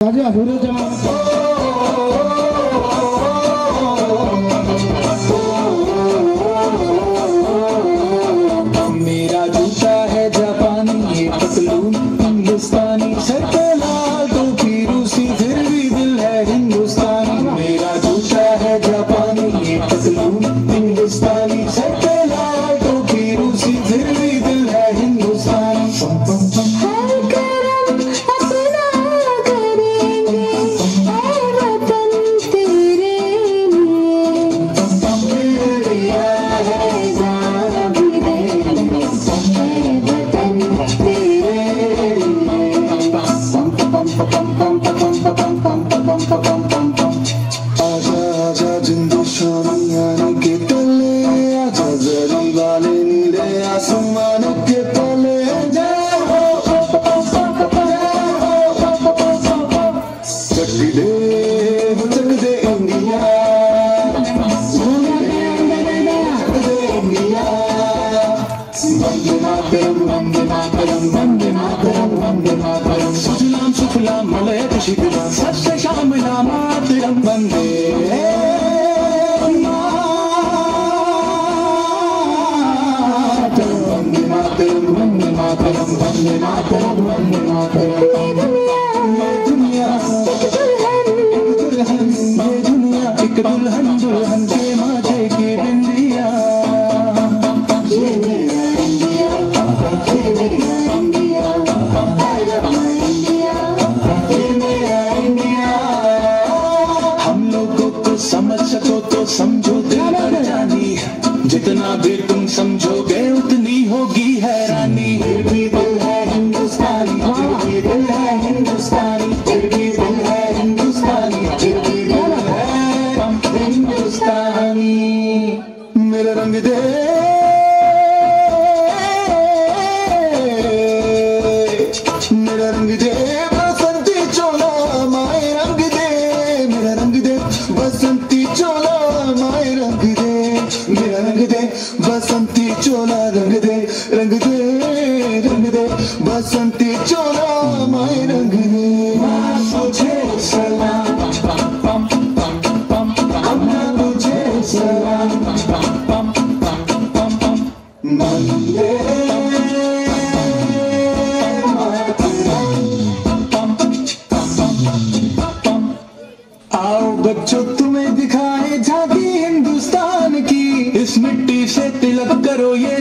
राजा हुरे जमाना मेरा जूता है जापानी, ये पतलून हिंदुस्तानी, सर पे लाल टोपी रूसी, फिर भी दिल है हिंदुस्तानी। मेरा जूता है जापानी, ये पतलून हिंदुस्तानी, सर पे लाल टोपी रूसी, फिर भी दिल है हिंदुस्तानी। हर करम अपना करेंगे, ऐ वतन तेरे लिए, दिया है जान भी देंगे, ऐ वतन तेरे लिए। आजा आजा हिंदुस्तानी आने के तले, आजा जरी वाले नीले आसमानों के तले, चक दे इंडिया, चक दे इंडिया। वंदे मातरम वंदे मातरम वंदे मातरम वंदे मातरम, सुजलाम सुफलाम मलयज शीतलाम, सस्य श्यामलाम मातरम वंदे मातरम। वंदे मातरम वंदे मातरम वंदे मातरम वंदे मातरम। ये दुनिया एक दुल्हन दुल्हन के माथे की बिंदिया, ये मेरा इंडिया, ये मेरा India, I love my India, ये मेरा इंडिया। हम लोगों को समझ सको तो समझो दिल भर जानी, जितना भी तुम समझोगे उतनी होगी हैरानी। फिर भी दिल है हिंदुस्तानी, फिर भी दिल है हिंदुस्तानी, फिर भी दिल है हिंदुस्तानी, फिर भी दिल है हिंदुस्तानी। मेरा रंग दे मेरा रंग दे बसंती चोला, माए रंग दे मेरा रंग दे बसंती चोला, माए रंग दे मेरा रंग दे बसंती चोला, रंग दे रंग दे रंग दे बसंती चोला, माए रंग दे। तुझे सलाम अन्ना, तुझे सलाम वंदे आओ बच्चों तुम्हें दिखाए झांकी हिंदुस्तान की, इस मिट्टी से तिलक करो ये